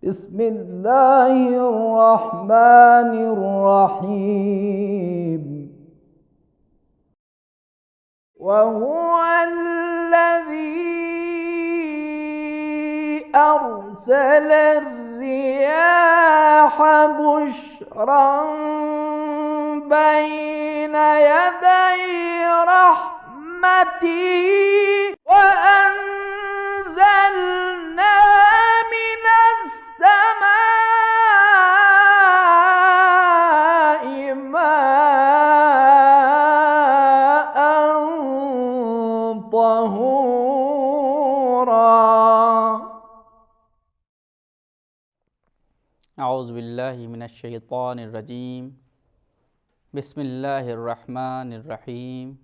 बिस्मिल्लाहिर्रहमानिर्रहीम। वहुवल्लज़ी अर्सलर्रियाह बुश्रन बैन यदै रहमती व अंज़लना मिनस्समाइ माअन तहूरा। औज़ु बिल्लाहि मिनश्शैतानिर्रजीम। बिस्मिल्लाहिर्रहमानिर्रहीम।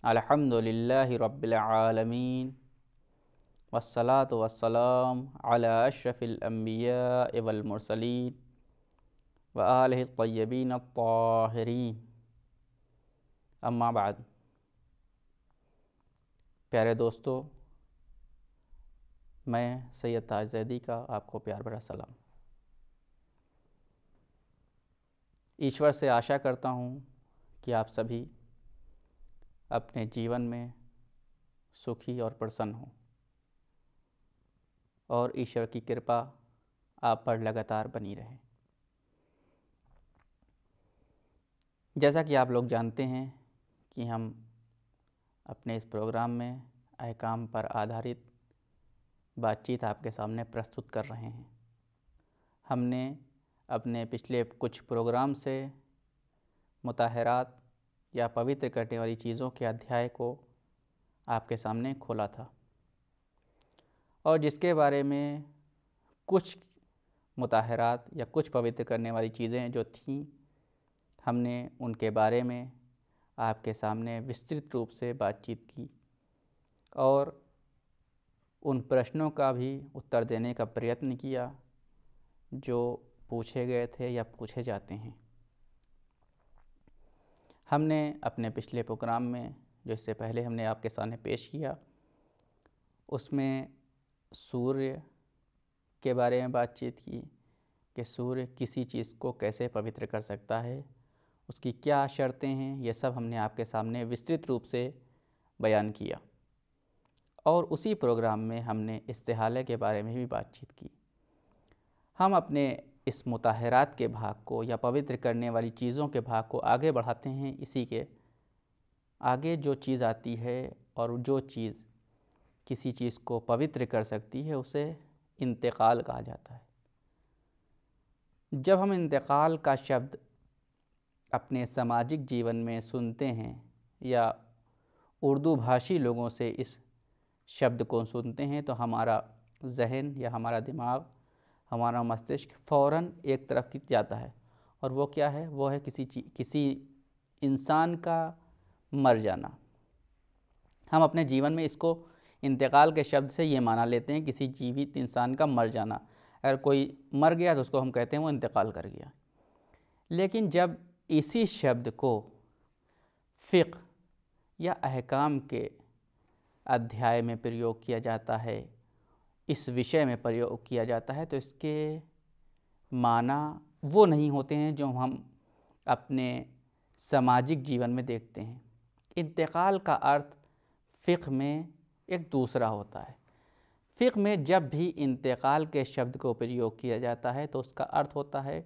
अल्हम्दुलिल्लाहि रब्बिल आलमीन वस्सलातु वस्सलाम अला अशरफिल अंबिया वल मुरसलीन व आलिहि तय्यबीन अत्ताहिरीन। अम्मा बाद। प्यारे दोस्तों, मैं सैयद ताज ज़ैदी का आपको प्यार भरा सलाम। ईश्वर से आशा करता हूँ कि आप सभी अपने जीवन में सुखी और प्रसन्न हों और ईश्वर की कृपा आप पर लगातार बनी रहे। जैसा कि आप लोग जानते हैं कि हम अपने इस प्रोग्राम में अहकाम पर आधारित बातचीत आपके सामने प्रस्तुत कर रहे हैं। हमने अपने पिछले कुछ प्रोग्राम से मुताहरात या पवित्र करने वाली चीज़ों के अध्याय को आपके सामने खोला था और जिसके बारे में कुछ मुताहरात या कुछ पवित्र करने वाली चीज़ें जो थीं, हमने उनके बारे में आपके सामने विस्तृत रूप से बातचीत की और उन प्रश्नों का भी उत्तर देने का प्रयत्न किया जो पूछे गए थे या पूछे जाते हैं। हमने अपने पिछले प्रोग्राम में, जो इससे पहले हमने आपके सामने पेश किया, उसमें सूर्य के बारे में बातचीत की कि सूर्य किसी चीज़ को कैसे पवित्र कर सकता है, उसकी क्या शर्तें हैं, ये सब हमने आपके सामने विस्तृत रूप से बयान किया। और उसी प्रोग्राम में हमने इस्तिहाले के बारे में भी बातचीत की। हम अपने इस मुताहरात के भाग को या पवित्र करने वाली चीज़ों के भाग को आगे बढ़ाते हैं। इसी के आगे जो चीज़ आती है और जो चीज़ किसी चीज़ को पवित्र कर सकती है उसे इंतकाल कहा जाता है। जब हम इंतकाल का शब्द अपने सामाजिक जीवन में सुनते हैं या उर्दू भाषी लोगों से इस शब्द को सुनते हैं तो हमारा जहन या हमारा दिमाग, हमारा मस्तिष्क फ़ौरन एक तरफ की जाता है और वो क्या है? वो है किसी इंसान का मर जाना। हम अपने जीवन में इसको इंतकाल के शब्द से ये माना लेते हैं, किसी जीवित इंसान का मर जाना। अगर कोई मर गया तो उसको हम कहते हैं वो इंतकाल कर गया। लेकिन जब इसी शब्द को फ़िक़्ह या अहकाम के अध्याय में प्रयोग किया जाता है, इस विषय में प्रयोग किया जाता है, तो इसके माना वो नहीं होते हैं जो हम अपने सामाजिक जीवन में देखते हैं। इंतकाल का अर्थ फ़िक़्ह में एक दूसरा होता है। फ़िक़्ह में जब भी इंतकाल के शब्द को प्रयोग किया जाता है तो उसका अर्थ होता है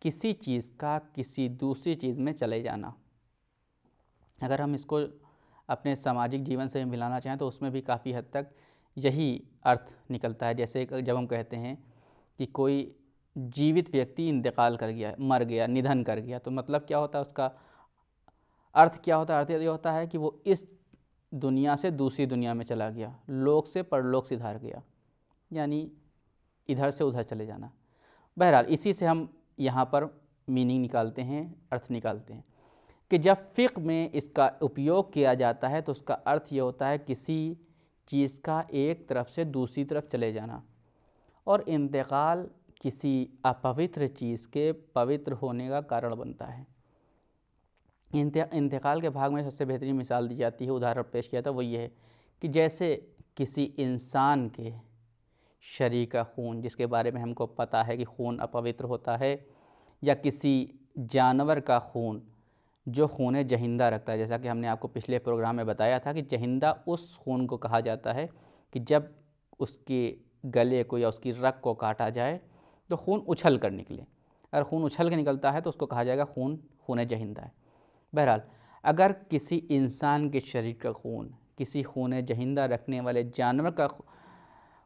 किसी चीज़ का किसी दूसरी चीज़ में चले जाना। अगर हम इसको अपने सामाजिक जीवन से मिलाना चाहें तो उसमें भी काफ़ी हद तक यही अर्थ निकलता है। जैसे जब हम कहते हैं कि कोई जीवित व्यक्ति इंतकाल कर गया, मर गया, निधन कर गया, तो मतलब क्या होता है? उसका अर्थ क्या होता है? अर्थ ये होता है कि वो इस दुनिया से दूसरी दुनिया में चला गया, लोक से परलोक सिधार गया, यानी इधर से उधर चले जाना। बहरहाल इसी से हम यहाँ पर मीनिंग निकालते हैं, अर्थ निकालते हैं कि जब फ़िक़्ह में इसका उपयोग किया जाता है तो उसका अर्थ ये होता है किसी चीज़ का एक तरफ से दूसरी तरफ चले जाना। और इंतकाल किसी अपवित्र चीज़ के पवित्र होने का कारण बनता है। इंतकाल के भाग में सबसे बेहतरीन मिसाल दी जाती है, उदाहरण पेश किया था, वो ये है कि जैसे किसी इंसान के शरीर का खून, जिसके बारे में हमको पता है कि खून अपवित्र होता है, या किसी जानवर का खून जो खून जहिंदा रखता है। जैसा कि हमने आपको पिछले प्रोग्राम में बताया था कि जहिंदा उस खून को कहा जाता है कि जब उसके गले को या उसकी रग को काटा जाए तो खून उछल कर निकले। अगर खून उछल के निकलता है तो उसको कहा जाएगा खून जहिंदा है। बहरहाल, अगर किसी इंसान के शरीर का खून किसी खून जहिंदा रखने वाले जानवर का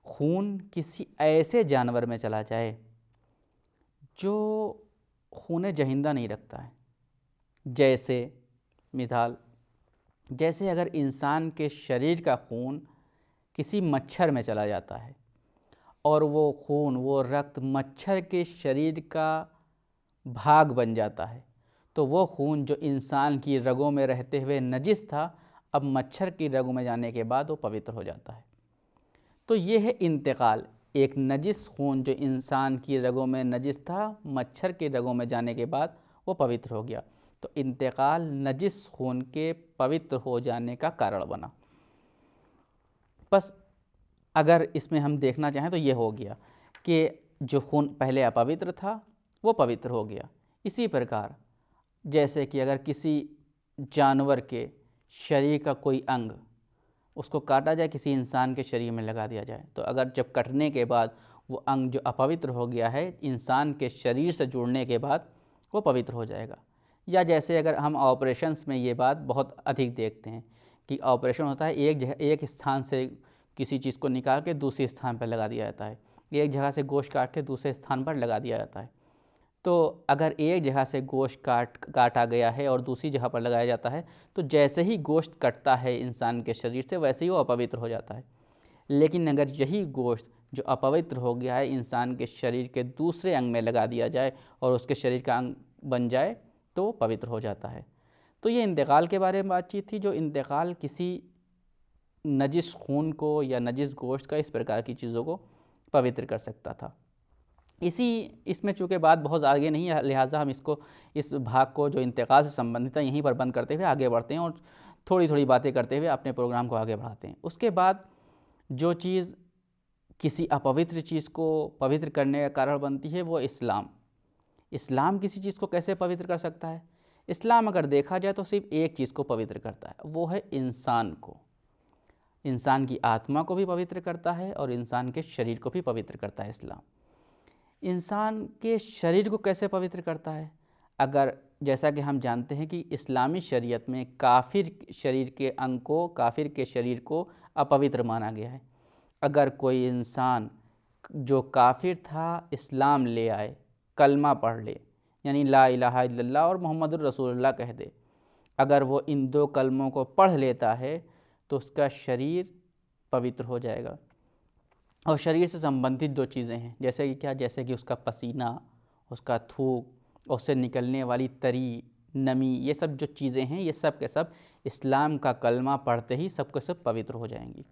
खून किसी ऐसे जानवर में चला जाए जो खून जहिंदा नहीं रखता है, जैसे अगर इंसान के शरीर का खून किसी मच्छर में चला जाता है और वो रक्त मच्छर के शरीर का भाग बन जाता है, तो वो खून जो इंसान की रगों में रहते हुए नजिस था, अब मच्छर की रगों में जाने के बाद वो पवित्र हो जाता है। तो ये है इंतकाल। एक नजिस खून जो इंसान की रगों में नजिस था, मच्छर की रगों में जाने के बाद वो पवित्र हो गया। तो इंतकाल नजिस खून के पवित्र हो जाने का कारण बना। बस अगर इसमें हम देखना चाहें तो ये हो गया कि जो खून पहले अपवित्र था वो पवित्र हो गया। इसी प्रकार जैसे कि अगर किसी जानवर के शरीर का कोई अंग उसको काटा जाए, किसी इंसान के शरीर में लगा दिया जाए, तो अगर जब कटने के बाद वो अंग जो अपवित्र हो गया है इंसान के शरीर से जुड़ने के बाद वो पवित्र हो जाएगा। या जैसे अगर हम ऑपरेशंस में ये बात बहुत अधिक देखते हैं कि ऑपरेशन होता है, एक स्थान से किसी चीज़ को निकाल के दूसरे स्थान पर लगा दिया जाता है, एक जगह से गोश्त काट के दूसरे स्थान पर लगा दिया जाता है। तो अगर एक जगह से गोश्त काटा गया है और दूसरी जगह पर लगाया जाता है, तो जैसे ही गोश्त कटता है इंसान के शरीर से वैसे ही वो अपवित्र हो जाता है। लेकिन अगर यही गोश्त जो अपवित्र हो गया है इंसान के शरीर के दूसरे अंग में लगा दिया जाए और उसके शरीर का अंग बन जाए तो वो पवित्र हो जाता है। तो ये इंतकाल के बारे में बातचीत थी, जो इंतकाल किसी नजिस खून को या नजिस गोश्त का इस प्रकार की चीज़ों को पवित्र कर सकता था। इसमें चूँकि बात बहुत आगे नहीं है, लिहाजा हम इस भाग को जो इंतकाल से संबंधित है यहीं पर बंद करते हुए आगे बढ़ते हैं और थोड़ी थोड़ी बातें करते हुए अपने प्रोग्राम को आगे बढ़ाते हैं। उसके बाद जो चीज़ किसी अपवित्र चीज़ को पवित्र करने का कारण बनती है वो इस्लाम किसी चीज़ को कैसे पवित्र कर सकता है? इस्लाम अगर देखा जाए तो सिर्फ एक चीज़ को पवित्र करता है, वो है इंसान की आत्मा को भी पवित्र करता है और इंसान के शरीर को भी पवित्र करता है। इस्लाम इंसान के शरीर को कैसे पवित्र करता है? अगर जैसा कि हम जानते हैं कि इस्लामी शरीयत में काफिर के शरीर को अपवित्र माना गया है। अगर कोई इंसान जो काफिर था इस्लाम ले आए, कलमा पढ़ ले, यानी ला इलाहा इल्लल्लाह और मोहम्मदुर रसूलुल्लाह कह दे, अगर वो इन दो कलमों को पढ़ लेता है तो उसका शरीर पवित्र हो जाएगा। और शरीर से संबंधित दो चीज़ें हैं, जैसे कि क्या? जैसे कि उसका पसीना, उसका थूक, उससे निकलने वाली तरी, नमी, ये सब जो चीज़ें हैं ये सब के सब इस्लाम का कलमा पढ़ते ही सब के सब पवित्र हो जाएंगी।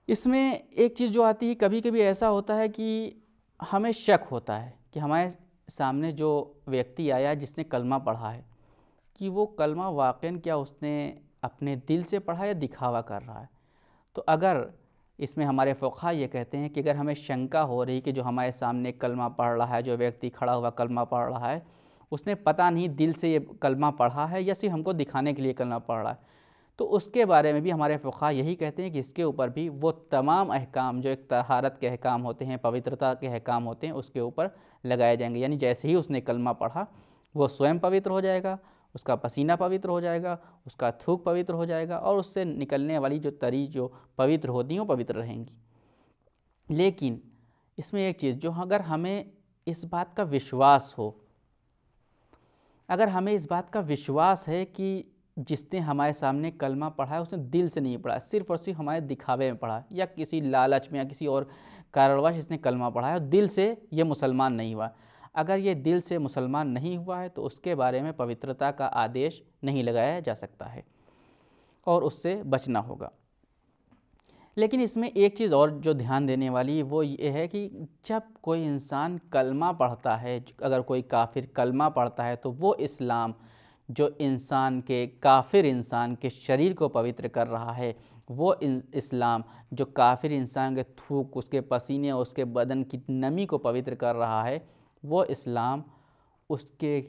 इसमें एक चीज़ जो आती है, कभी कभी ऐसा होता है कि हमें शक होता है कि हमारे सामने जो व्यक्ति आया जिसने कलमा पढ़ा है कि वो कलमा वाक़ई क्या उसने अपने दिल से पढ़ा या दिखावा कर रहा है। तो अगर इसमें हमारे फ़ुक़हा ये कहते हैं कि अगर हमें शंका हो रही कि जो हमारे सामने कलमा पढ़ रहा है, जो व्यक्ति खड़ा हुआ कलमा पढ़ रहा है, उसने पता नहीं दिल से ये कलमा पढ़ा है या सिर्फ हमको दिखाने के लिए कलमा पढ़ रहा है, तो उसके बारे में भी हमारे फ़ुक़हा यही कहते हैं कि इसके ऊपर भी वो तमाम अहकाम जो एक तहारत के अहकाम होते हैं, पवित्रता के अहकाम होते हैं, उसके ऊपर लगाए जाएंगे। यानी जैसे ही उसने कलमा पढ़ा वो स्वयं पवित्र हो जाएगा, उसका पसीना पवित्र हो जाएगा, उसका थूक पवित्र हो जाएगा और उससे निकलने वाली जो तरी जो पवित्र होती हैं वो पवित्र रहेंगी। लेकिन इसमें एक चीज़, जो अगर हमें इस बात का विश्वास हो, अगर हमें इस बात का विश्वास है कि जिसने हमारे सामने कलमा पढ़ा है उसने दिल से नहीं पढ़ा, सिर्फ़ और सिर्फ हमारे दिखावे में पढ़ा या किसी लालच में या किसी और कारणवश इसने कलमा पढ़ा है और दिल से ये मुसलमान नहीं हुआ, अगर ये दिल से मुसलमान नहीं हुआ है तो उसके बारे में पवित्रता का आदेश नहीं लगाया जा सकता है और उससे बचना होगा। लेकिन इसमें एक चीज़ और जो ध्यान देने वाली है वो ये है कि जब कोई इंसान कलमा पढ़ता है, अगर कोई काफिर कलमा पढ़ता है, तो वो इस्लाम जो इंसान के काफिर इंसान के शरीर को पवित्र कर रहा है, वो इस्लाम जो काफिर इंसान के थूक, उसके पसीने, उसके बदन की नमी को पवित्र कर रहा है, वो इस्लाम उसके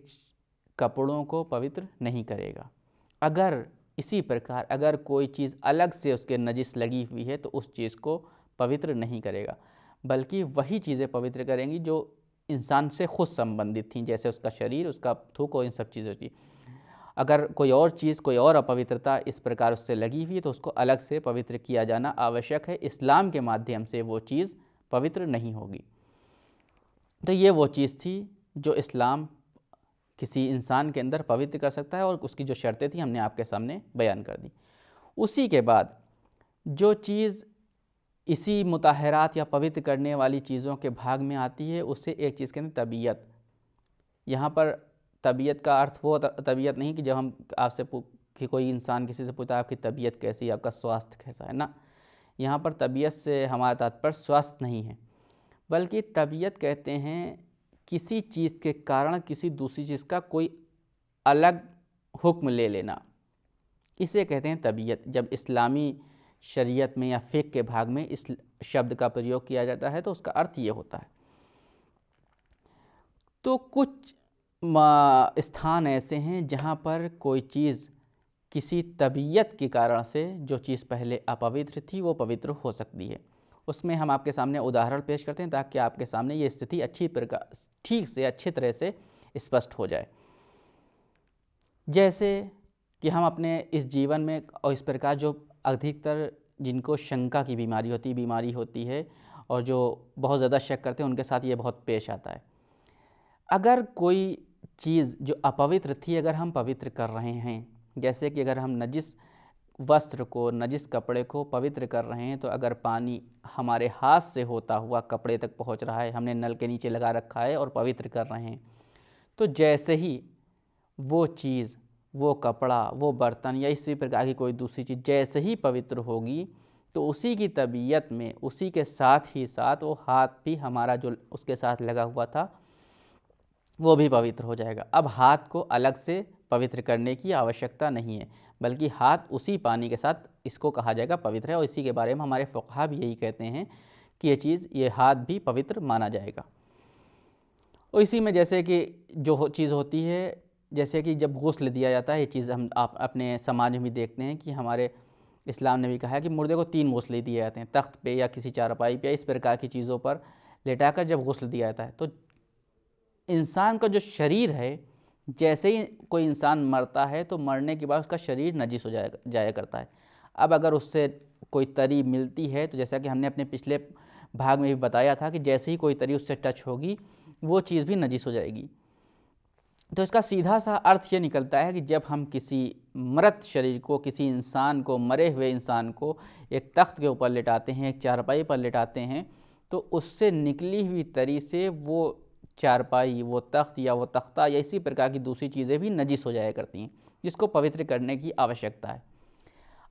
कपड़ों को पवित्र नहीं करेगा। अगर इसी प्रकार अगर कोई चीज़ अलग से उसके नजिस लगी हुई है तो उस चीज़ को पवित्र नहीं करेगा, बल्कि वही चीज़ें पवित्र करेंगी जो इंसान से खुद संबंधित थीं, जैसे उसका शरीर, उसका थूक और इन सब चीज़ों की। अगर कोई और चीज़, कोई और अपवित्रता इस प्रकार उससे लगी हुई है तो उसको अलग से पवित्र किया जाना आवश्यक है। इस्लाम के माध्यम से वो चीज़ पवित्र नहीं होगी। तो ये वो चीज़ थी जो इस्लाम किसी इंसान के अंदर पवित्र कर सकता है, और उसकी जो शर्तें थी हमने आपके सामने बयान कर दी। उसी के बाद जो चीज़ इसी मुताहरात या पवित्र करने वाली चीज़ों के भाग में आती है, उससे एक चीज़ कहते हैं तबीयत। यहाँ पर तबीयत का अर्थ वो तबीयत नहीं कि जब हम आपसे कि कोई इंसान किसी से पूछता है आपकी तबीयत कैसी है, आपका स्वास्थ्य कैसा है, ना। यहाँ पर तबीयत से हमारा तात्पर्य स्वास्थ्य नहीं है, बल्कि तबीयत कहते हैं किसी चीज़ के कारण किसी दूसरी चीज़ का कोई अलग हुक्म ले लेना, इसे कहते हैं तबीयत। जब इस्लामी शरीयत में या फ़िक़्ह के भाग में इस शब्द का प्रयोग किया जाता है तो उसका अर्थ ये होता है। तो कुछ स्थान ऐसे हैं जहाँ पर कोई चीज़ किसी तबीयत के कारण से, जो चीज़ पहले अपवित्र थी वो पवित्र हो सकती है। उसमें हम आपके सामने उदाहरण पेश करते हैं ताकि आपके सामने ये स्थिति ठीक से अच्छी तरह से स्पष्ट हो जाए। जैसे कि हम अपने इस जीवन में और इस प्रकार जो अधिकतर जिनको शंका की बीमारी होती है और जो बहुत ज़्यादा शक करते हैं, उनके साथ ये बहुत पेश आता है। अगर कोई चीज़ जो अपवित्र थी अगर हम पवित्र कर रहे हैं, जैसे कि अगर हम नजिस वस्त्र को, नजिस कपड़े को पवित्र कर रहे हैं, तो अगर पानी हमारे हाथ से होता हुआ कपड़े तक पहुंच रहा है, हमने नल के नीचे लगा रखा है और पवित्र कर रहे हैं, तो जैसे ही वो चीज़, वो कपड़ा, वो बर्तन या इसी प्रकार की कोई दूसरी चीज़ जैसे ही पवित्र होगी, तो उसी की तबीयत में, उसी के साथ ही साथ वो हाथ भी हमारा जो उसके साथ लगा हुआ था वो भी पवित्र हो जाएगा। अब हाथ को अलग से पवित्र करने की आवश्यकता नहीं है, बल्कि हाथ उसी पानी के साथ इसको कहा जाएगा पवित्र है, और इसी के बारे में हमारे फ़ुक़हा भी यही कहते हैं कि ये हाथ भी पवित्र माना जाएगा। और इसी में जैसे कि जो चीज़ होती है, जैसे कि जब गुस्ल दिया जाता है, ये चीज़ हम आप अपने समाज में भी देखते हैं कि हमारे इस्लाम ने भी कहा है कि मुर्दे को 3 गुस्ल दिए जाते हैं, तख्त पे या किसी चारपाई पे, इस प्रकार की चीज़ों पर लेटाकर जब गुस्ल दिया जाता है, तो इंसान का जो शरीर है, जैसे ही कोई इंसान मरता है तो मरने के बाद उसका शरीर नजिस हो जाया करता है। अब अगर उससे कोई तरी मिलती है, तो जैसा कि हमने अपने पिछले भाग में भी बताया था कि जैसे ही कोई तरी उससे टच होगी वो चीज़ भी नजिस हो जाएगी। तो इसका सीधा सा अर्थ ये निकलता है कि जब हम किसी मृत शरीर को, किसी इंसान को, मरे हुए इंसान को एक तख्त के ऊपर लिटाते हैं, एक चारपाई पर लिटाते हैं, तो उससे निकली हुई तरी से वो चारपाई, वो तख्त या वो तख्ता या इसी प्रकार की दूसरी चीज़ें भी नजिस हो जाया करती हैं, जिसको पवित्र करने की आवश्यकता है।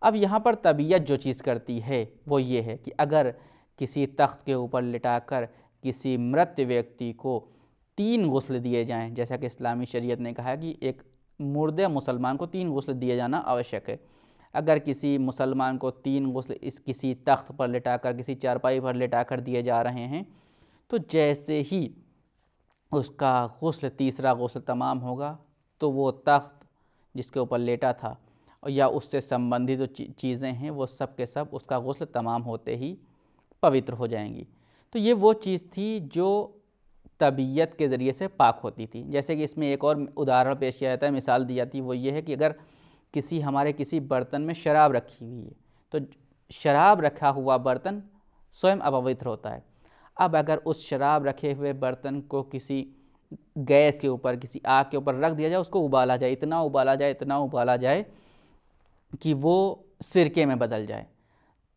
अब यहाँ पर तबीयत जो चीज़ करती है वो ये है कि अगर किसी तख्त के ऊपर लिटाकर किसी मृत व्यक्ति को 3 गुस्ल दिए जाएं, जैसा कि इस्लामी शरीयत ने कहा है कि एक मुर्दे मुसलमान को 3 गुस्ल दिए जाना आवश्यक है। अगर किसी मुसलमान को 3 गुस्ल किसी तख्त पर लिटाकर, किसी चारपाई पर लिटाकर दिए जा रहे हैं, तो जैसे ही उसका गुस्ल, तीसरा गुस्ल तमाम होगा, तो वो तख्त जिसके ऊपर लेटा था या उससे संबंधित जो चीज़ें हैं वो सब के सब उसका गुस्ल तमाम होते ही पवित्र हो जाएंगी। तो ये वो चीज़ थी जो तबीयत के ज़रिए से पाक होती थी। जैसे कि इसमें एक और उदाहरण पेश किया जाता है, मिसाल दी जाती है, वो ये है कि अगर हमारे किसी बर्तन में शराब रखी हुई है, तो शराब रखा हुआ बर्तन स्वयं अपवित्र होता है। अब अगर उस शराब रखे हुए बर्तन को किसी गैस के ऊपर, किसी आग के ऊपर रख दिया जाए, उसको उबाला जाए, इतना उबाला जाए कि वो सिरके में बदल जाए,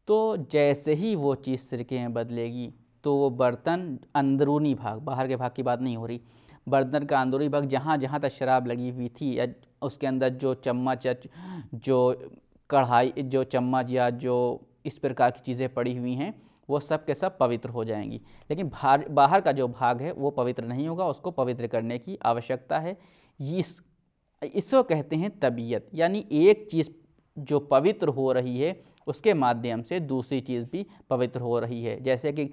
तो जैसे ही वो चीज़ सिरके में बदलेगी तो वो बर्तन अंदरूनी भाग, बाहर के भाग की बात नहीं हो रही, बर्तन का अंदरूनी भाग जहाँ जहाँ तक शराब लगी हुई थी या उसके अंदर जो चम्मच या जो कढ़ाई, जो चम्मच या जो इस प्रकार की चीज़ें पड़ी हुई हैं वो सब के सब पवित्र हो जाएंगी, लेकिन बाहर का जो भाग है वो पवित्र नहीं होगा, उसको पवित्र करने की आवश्यकता है। इसको कहते हैं तबीयत, यानी एक चीज़ जो पवित्र हो रही है उसके माध्यम से दूसरी चीज़ भी पवित्र हो रही है। जैसे कि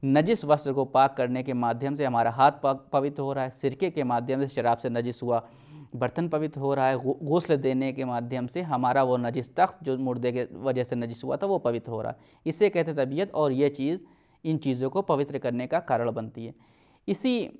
नजिस वस्त्र को पाक करने के माध्यम से हमारा हाथ पवित्र हो रहा है, सिरके के माध्यम से शराब से नजिस हुआ बर्तन पवित्र हो रहा है, गुस्ल देने के माध्यम से हमारा वो नजिस तख्त जो मुर्दे के वजह से नजिस हुआ था वो पवित्र हो रहा है। इसे कहते हैं तबीयत, और ये चीज़ इन चीज़ों को पवित्र करने का कारण बनती है। इसी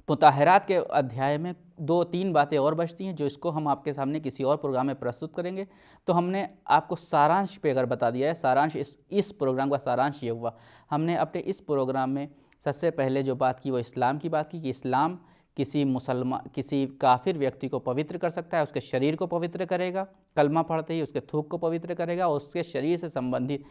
मुताहरात के अध्याय में 2-3 बातें और बचती हैं जो इसको हम आपके सामने किसी और प्रोग्राम में प्रस्तुत करेंगे। तो हमने आपको सारांश पे अगर बता दिया है, सारांश इस प्रोग्राम का सारांश ये हुआ, हमने अपने इस प्रोग्राम में सबसे पहले जो बात की वो इस्लाम की बात की कि इस्लाम किसी काफिर व्यक्ति को पवित्र कर सकता है, उसके शरीर को पवित्र करेगा, कलमा पढ़ते ही उसके थूक को पवित्र करेगा और उसके शरीर से संबंधित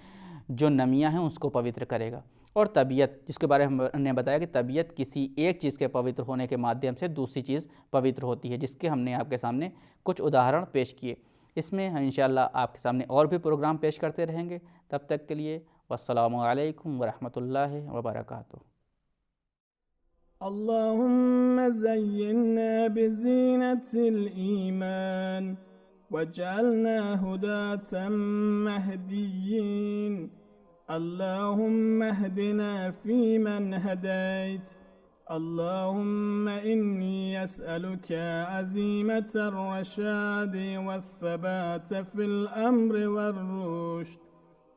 जो नमियाँ हैं उसको पवित्र करेगा। और तबीयत, जिसके बारे में हमने बताया कि तबीयत किसी एक चीज़ के पवित्र होने के माध्यम से दूसरी चीज़ पवित्र होती है, जिसके हमने आपके सामने कुछ उदाहरण पेश किए। इसमें हम इंशाअल्लाह आपके सामने और भी प्रोग्राम पेश करते रहेंगे। तब तक के लिए वस्सलामु अलैकुम वरहमतुल्लाहि वबरकातुहू। अल्लाहुम्मा ज़य्यिन्ना बिज़ीनतिल ईमान वजअलना हुदातम महदिय्यीन। अल्लाहुम्मा अहदिना फ़ीमन हदैत। अल्लाहुम्मा इन्नी अस्अलुका अज़ीमतर रशाद वस्सबात फ़िल अम्र वर्रुश्द